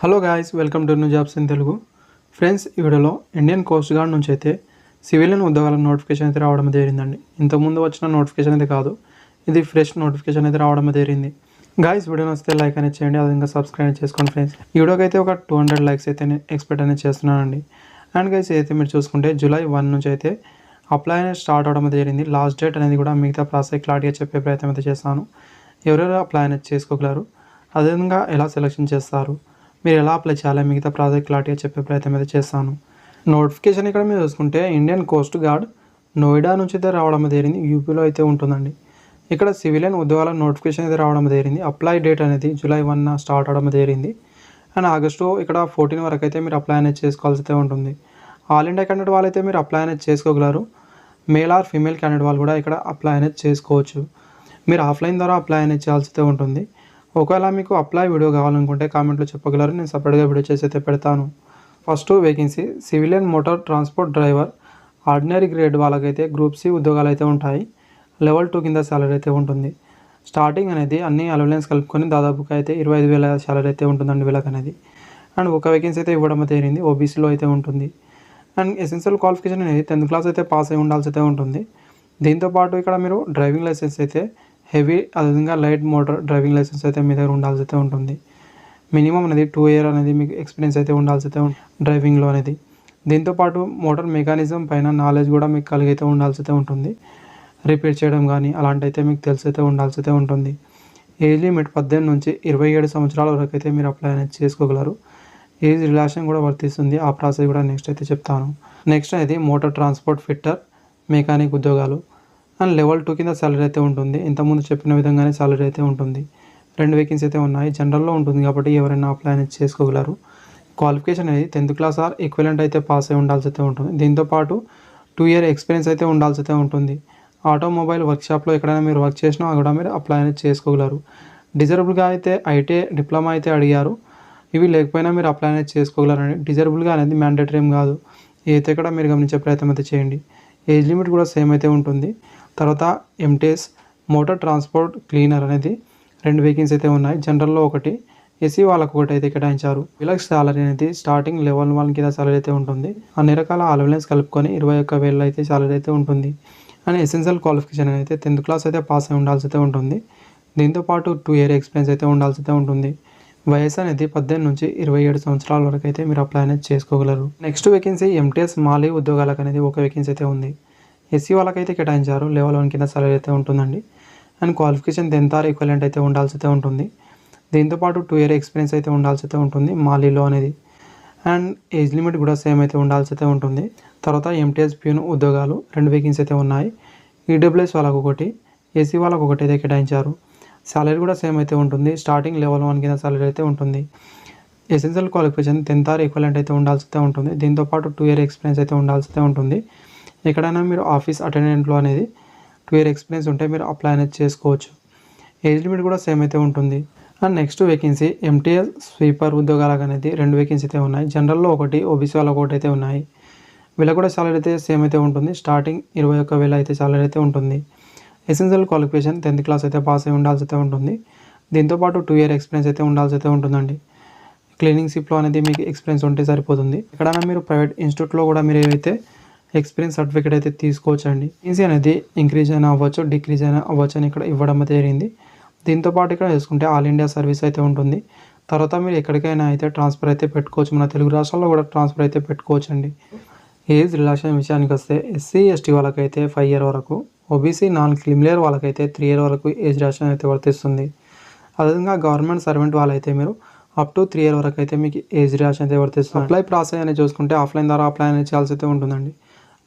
Hello guys, welcome to new jobs in Telugu. Friends, ఈ వీడియోలో Indian coast guard నుంచి అయితే సివిలియన్ ఉద్యోగాల నోటిఫికేషన్ అయితే రావడం జరిగిందండి. ఇంతకుముందు వచ్చిన నోటిఫికేషన్ అయితే కాదు, ఇది ఫ్రెష్ నోటిఫికేషన్ అయితే రావడం జరిగింది. గాయ్స్, వీడియోని వస్తే లైక్ అనేది చేయండి, అది ఇంకా సబ్స్క్రైబ్ చేసుకోండి. ఫ్రెండ్స్, ఈ వీడియోకి అయితే ఒక 200 లైక్స్ అయితే ఎక్స్పెక్ట్ అనేది చేస్తున్నానండి. అండ్ గైస్, అయితే మీరు చూసుకుంటే జూలై 1 నుంచి అయితే అప్లై అనేది స్టార్ట్ అవడం జరిగింది. లాస్ట్ డేట్ అనేది కూడా మిగతా ప్రాసెస్ క్లారిటీగా చెప్పే ప్రయత్నం అయితే చేస్తాను. ఎవరెవరు అప్లై అనేది చేసుకోగలరు, అదేవిధంగా ఎలా సెలెక్షన్ చేస్తారు, మీరు ఎలా అప్లై చేయాలి, మిగతా ప్రాజెక్ట్ క్లారిటీగా చెప్పే ప్రయత్నం అయితే చేస్తాను. నోటిఫికేషన్ ఇక్కడ మీరు చూసుకుంటే ఇండియన్ కోస్ట్ గార్డ్ నోయిడా నుంచి అయితే రావడం జరిగింది. యూపీలో అయితే ఉంటుందండి. ఇక్కడ సివిలియన్ ఉద్యోగాల నోటిఫికేషన్ అయితే రావడం జరిగింది. అప్లై డేట్ అనేది జూలై 1 స్టార్ట్ అవడం జరిగింది. అండ్ ఆగస్టు ఇక్కడ 14 వరకు అయితే మీరు అప్లై అనేది చేసుకోవాల్సి అయితే ఉంటుంది. ఆల్ ఇండియా క్యాండిడేట్ వాళ్ళైతే మీరు అప్లై అనేది చేసుకోగలరు. మేల్ ఆర్ ఫీమేల్ క్యాండిడేట్ వాళ్ళు కూడా ఇక్కడ అప్లై అనేది చేసుకోవచ్చు. మీరు ఆఫ్లైన్ ద్వారా అప్లై అనేది చేయాల్సి అయితే ఉంటుంది. ఒకవేళ మీకు అప్లై వీడియో కావాలనుకుంటే కామెంట్లో చెప్పగలరు, నేను సపరేట్గా వీడియో చేసి అయితే పెడతాను. First vacancy civilian motor transport driver ordinary grade వాళ్ళకైతే గ్రూప్ సి ఉద్యోగాలు అయితే ఉంటాయి. లెవెల్ 2 కింద శాలరీ అయితే ఉంటుంది. స్టార్టింగ్ అనేది అన్ని అలవెన్స్ కలుపుకొని దాదాపుగా అయితే 25,000 శాలరీ అయితే ఉంటుందండి వీళ్ళకి అనేది. అండ్ ఒక వేకెన్సీ అయితే ఇవ్వడం జరిగింది, ఓబీసీలో అయితే ఉంటుంది. అండ్ ఎసెన్షియల్ క్వాలిఫికేషన్ అనేది 10th క్లాస్ అయితే పాస్ అయి ఉండాల్సి అయితే ఉంటుంది. దీంతోపాటు ఇక్కడ మీరు డ్రైవింగ్ లైసెన్స్ అయితే హెవీ, అదేవిధంగా లైట్ మోటార్ డ్రైవింగ్ లైసెన్స్ అయితే మీ దగ్గర ఉండాల్సి అయితే ఉంటుంది. మినిమం అనేది 2 ఇయర్ అనేది మీకు ఎక్స్పీరియన్స్ అయితే ఉండాల్సి అయితే డ్రైవింగ్లో అనేది. దీంతోపాటు మోటార్ మెకానిజం పైన నాలెడ్జ్ కూడా మీకు కలిగి అయితే ఉండాల్సి అయితే ఉంటుంది. రిపేర్ చేయడం కానీ అలాంటి అయితే మీకు తెలిసి అయితే ఉండాల్సి అయితే ఉంటుంది. ఏజ్ లిమిట్ 18 నుంచి 27 సంవత్సరాల వరకు అయితే మీరు అప్లై అనేది చేసుకోగలరు. ఏజ్ రిలాక్సేషన్ కూడా వర్తిస్తుంది. ఆ ప్రాసెస్ కూడా నెక్స్ట్ అయితే చెప్తాను. నెక్స్ట్ అనేది మోటార్ ట్రాన్స్పోర్ట్ ఫిట్టర్ మెకానిక్ ఉద్యోగాలు. అండ్ లెవెల్ 2 కింద సాలరీ అయితే ఉంటుంది. ఇంతకుముందు చెప్పిన విధంగానే సాలరీ అయితే ఉంటుంది. 2 వేకెన్సీ అయితే ఉన్నాయి. జనరల్లో ఉంటుంది కాబట్టి ఎవరైనా అప్లై అనేది చేసుకోగలరు. క్వాలిఫికేషన్ అనేది 10th క్లాస్ ఆర్ ఈక్వలెంట్ అయితే పాస్ అయి ఉండాల్సి అయితే ఉంటుంది. దీంతోపాటు 2 ఇయర్ ఎక్స్పీరియన్స్ అయితే ఉండాల్సి అయితే ఉంటుంది. ఆటోమొబైల్ వర్క్షాప్లో ఎక్కడైనా మీరు వర్క్ చేసినా కూడా మీరు అప్లై అనేది చేసుకోగలరు. డిజరబుల్గా అయితే ఐటీఐ డిప్లొమా అయితే అడిగారు. ఇవి లేకపోయినా మీరు అప్లై అనేది చేసుకోగలరండి. డిజరబుల్గా అనేది మ్యాండేటరీ ఏం కాదు. అయితే కూడా మీరు గమనించే ప్రయత్నం అయితే చేయండి. ఏజ్ లిమిట్ కూడా సేమ్ అయితే ఉంటుంది. తర్వాత ఎంటీఎస్ మోటార్ ట్రాన్స్పోర్ట్ క్లీనర్ అనేది 2 వేకెన్సీ అయితే ఉన్నాయి. జనరల్లో ఒకటి, ఎస్సీ వాళ్ళకు ఒకటి అయితే కేటాయించారు. వీళ్ళకి సాలరీ అనేది స్టార్టింగ్ లెవెల్ 1 కింద సాలరీ అయితే ఉంటుంది. అన్ని రకాల అలవెన్స్ కలుపుకొని 21,000 అయితే సాలరీ అయితే ఉంటుంది. అండ్ ఎసెన్షియల్ క్వాలిఫికేషన్ అయితే 10th క్లాస్ అయితే పాస్ అయి ఉండాల్సి అయితే ఉంటుంది. దీంతోపాటు 2 ఇయర్ ఎక్స్పీరియన్స్ అయితే ఉండాల్సి అయితే ఉంటుంది. వయసు అనేది 18 నుంచి 27 సంవత్సరాల వరకు అయితే మీరు అప్లై అనేది చేసుకోగలరు. నెక్స్ట్ వేకెన్సీ ఎంటీఎస్ మాలీ ఉద్యోగాలకు అనేది ఒక వేకెన్సీ అయితే ఉంది. ఎస్సీ వాళ్ళకైతే కేటాయించారు. లెవెల్ 1 కింద సాలరీ అయితే ఉంటుందండి. And qualification 10th are equivalent అయితే ఉండాల్సి అయితే ఉంటుంది. దీంతోపాటు 2 ఇయర్ ఎక్స్పీరియన్స్ అయితే ఉండాల్సి అయితే ఉంటుంది మాలీలో అనేది. అండ్ ఏజ్ లిమిట్ కూడా సేమ్ అయితే ఉండాల్సి అయితే ఉంటుంది. తర్వాత ఎంటీఎస్ ప్యూన్ ఉద్యోగాలు 2 వేకెన్సీ అయితే ఉన్నాయి. ఈడబ్ల్యూఎస్ వాళ్ళకు ఒకటి, ఏసీ వాళ్ళకు ఒకటి అయితే కేటాయించారు. సాలరీ కూడా సేమ్ అయితే ఉంటుంది. స్టార్టింగ్ లెవెల్ 1 కింద సాలరీ అయితే ఉంటుంది. Essential qualification 10th are equivalent అయితే ఉండాల్సి అయితే ఉంటుంది. దీంతోపాటు 2 ఇయర్ ఎక్స్పీరియన్స్ అయితే ఉండాల్సి అయితే ఉంటుంది. ఎక్కడైనా మీరు ఆఫీస్ అటెండెంట్లో అనేది 2 ఇయర్ ఎక్స్పీరియన్స్ ఉంటే మీరు అప్లై అనేది చేసుకోవచ్చు. ఏజ్ లిమిట్ కూడా సేమ్ అయితే ఉంటుంది. And next vacancy MTS sweeper ఉద్యోగాలకు అనేది 2 వేకెన్సీ అయితే ఉన్నాయి. జనరల్లో ఒకటి, ఓబీసీ వాళ్ళకి ఒకటి అయితే ఉన్నాయి. వీళ్ళకి కూడా సాలరీ అయితే సేమ్ అయితే ఉంటుంది. స్టార్టింగ్ 21,000 అయితే సాలరీ అయితే ఉంటుంది. ఎసెన్షియల్ క్వాలిఫికేషన్ 10th క్లాస్ అయితే పాస్ అయి ఉండాల్సి అయితే ఉంటుంది. దీంతోపాటు 2 ఇయర్ ఎక్స్పీరియన్స్ అయితే ఉండాల్సి అయితే ఉంటుందండి. క్లీనింగ్ షిప్లో అనేది మీకు ఎక్స్పీరియన్స్ ఉంటే సరిపోతుంది. ఎక్కడైనా మీరు ప్రైవేట్ ఇన్స్టిట్యూట్లో కూడా మీరు ఏవైతే ఎక్స్పీరియన్స్ సర్టిఫికేట్ అయితే తీసుకోవచ్చండి. ఈజీ అనేది ఇంక్రీజ్ అయినా అవ్వచ్చు, డిక్రీజ్ అయినా అవ్వచ్చు అని ఇక్కడ ఇవ్వడం జరిగింది. దీంతోపాటు ఇక్కడ చూసుకుంటే ఆల్ ఇండియా సర్వీస్ అయితే ఉంటుంది. తర్వాత మీరు ఎక్కడికైనా అయితే ట్రాన్స్ఫర్ అయితే పెట్టుకోవచ్చు. మన తెలుగు రాష్ట్రాల్లో కూడా ట్రాన్స్ఫర్ అయితే పెట్టుకోవచ్చు అండి. ఏజ్ రిలాక్సేషన్ విషయానికి వస్తే ఎస్సీ ఎస్టీ వాళ్ళకైతే 5 ఇయర్ వరకు, ఓబీసీ నాన్ క్రిమినల్ వాళ్ళకైతే 3 ఇయర్ వరకు ఏజ్ రిలాక్సేషన్ అయితే వర్తిస్తుంది. అదేవిధంగా గవర్నమెంట్ సర్వెంట్ వాళ్ళైతే మీరు అప్ టు 3 ఇయర్ వరకు అయితే మీకు ఏజ్ రిలాక్సేషన్ అయితే వర్తిస్తుంది. అప్లై ప్రాసెస్ అనేది చూసుకుంటే ఆఫ్లైన్ ద్వారా అప్లై అనేది చేయాల్సి అయితే ఉంటుందండి.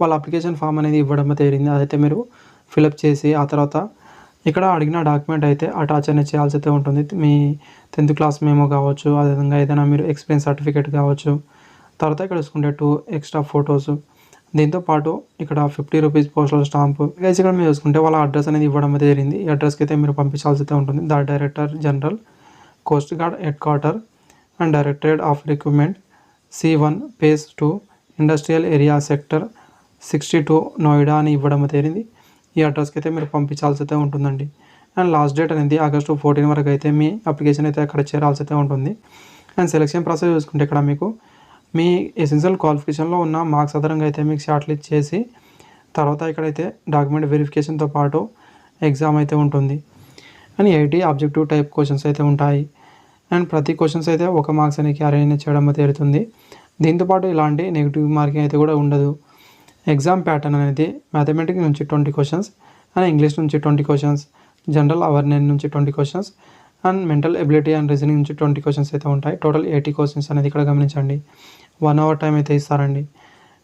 వాళ్ళ అప్లికేషన్ ఫామ్ అనేది ఇవ్వడం జరిగింది. అదైతే మీరు ఫిలప్ చేసి ఆ తర్వాత ఇక్కడ అడిగిన డాక్యుమెంట్ అయితే అటాచ్ అనేది చేయాల్సి అయితే ఉంటుంది. మీ 10th క్లాస్ మెమో కావచ్చు, అదేవిధంగా ఏదైనా మీరు ఎక్స్పీరియన్స్ సర్టిఫికేట్ కావచ్చు. తర్వాత ఇక్కడ చూసుకుంటే 2 ఎక్స్ట్రా ఫొటోస్. దీంతోపాటు ఇక్కడ 50 రూపీస్ పోస్టల్ స్టాంపు. గైస్, ఇక్కడ మీరు చూసుకుంటే వాళ్ళ అడ్రస్ అనేది ఇవ్వడం జరిగింది. ఈ అడ్రస్కి అయితే మీరు పంపించాల్సి అయితే ఉంటుంది. The director general coast guard head quarter and directorate of recruitment C1 phase 2 industrial area sector 62 Noida అని ఇవ్వడం జరిగింది. ఈ అడ్రస్కి అయితే మీరు పంపించాల్సి అయితే ఉంటుందండి. అండ్ లాస్ట్ డేట్ అనేది ఆగస్టు 14 వరకు అయితే మీ అప్లికేషన్ అయితే అక్కడ చేరాల్సి అయితే ఉంటుంది. అండ్ సెలక్షన్ ప్రాసెస్ చూసుకుంటే ఇక్కడ మీకు మీ ఎసెన్షియల్ క్వాలిఫికేషన్లో ఉన్న మార్క్స్ ఆధారంగా అయితే మీకు షార్ట్ లిస్ట్ చేసి తర్వాత ఇక్కడైతే డాక్యుమెంట్ వెరిఫికేషన్తో పాటు ఎగ్జామ్ అయితే ఉంటుంది. అండ్ 80 ఆబ్జెక్టివ్ టైప్ క్వశ్చన్స్ అయితే ఉంటాయి. అండ్ ప్రతి క్వశ్చన్స్ అయితే ఒక మార్క్స్ అనేది క్యారీ చేయడం అయితే జరుగుతుంది. దీంతోపాటు ఇలాంటి నెగిటివ్ మార్కింగ్ అయితే కూడా ఉండదు. ఎగ్జామ్ ప్యాటర్న్ అనేది మ్యాథమెటిక్స్ నుంచి 20 క్వశ్చన్స్ అండ్ ఇంగ్లీష్ నుంచి 20 క్వశ్చన్స్, జనరల్ అవేర్నెస్ నుంచి 20 questions and mental ability and reasoning నుంచి 20 క్వశ్చన్స్ అయితే ఉంటాయి. టోటల్ 80 క్వశ్చన్స్ అనేది ఇక్కడ గమనించండి. 1 అవర్ టైం అయితే ఇస్తారండి.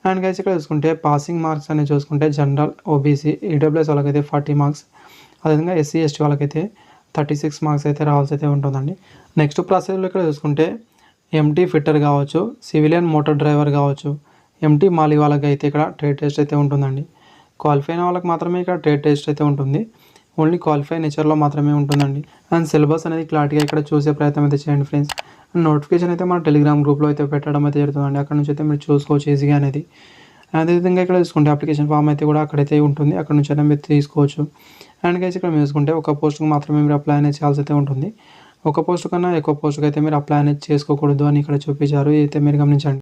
అండ్ గైస్ ఇక్కడ చూసుకుంటే పాసింగ్ మార్క్స్ అనేది చూసుకుంటే జనరల్, ఓబీసీ, ఈడబ్ల్యూఎస్ వాళ్ళకైతే 40 మార్క్స్, అదేవిధంగా ఎస్సీ ఎస్టీ వాళ్ళకైతే 36 మార్క్స్ అయితే రావాల్సి అయితే ఉంటుందండి. నెక్స్ట్ ప్రాసెస్లో ఇక్కడ చూసుకుంటే ఎంటీ ఫిట్టర్ కావచ్చు, సివిలియన్ మోటార్ డ్రైవర్ కావచ్చు, ఎంటీ మాలి వాళ్ళకి అయితే ఇక్కడ ట్రేడ్ టెస్ట్ అయితే ఉంటుందండి. క్వాలిఫై అయిన వాళ్ళకి మాత్రమే ఇక్కడ ట్రేడ్ టెస్ట్ అయితే ఉంటుంది. ఓన్లీ క్వాలిఫై నేచర్లో మాత్రమే ఉంటుందండి. అండ్ సిలబస్ అనేది క్లారిటీగా ఇక్కడ చూసే ప్రయత్నం అయితే చేయండి ఫ్రెండ్స్. అండ్ నోటిఫికేషన్ అయితే మన టెలిగ్రామ్ గ్రూప్లో అయితే పెట్టడం అయితే జరుగుతుందండి. అక్కడ నుంచి అయితే మీరు చూసుకోవచ్చు ఈజీగా అనేది. అదేవిధంగా ఇక్కడ చూసుకుంటే అప్లికేషన్ ఫామ్ అయితే కూడా అక్కడైతే ఉంటుంది, అక్కడ నుంచి అయితే మీరు తీసుకోవచ్చు. అండ్ గైస్ ఇక్కడ మీరు చూసుకుంటే ఒక పోస్ట్కి మాత్రమే మీరు అప్లై అనేది చేయాల్సి అయితే ఉంటుంది. ఒక పోస్ట్ కన్నా ఎక్కువ పోస్ట్కి అయితే మీరు అప్లై అనేది చేసుకోకూడదు అని ఇక్కడ చూపించారు, అయితే మీరు గమనించండి.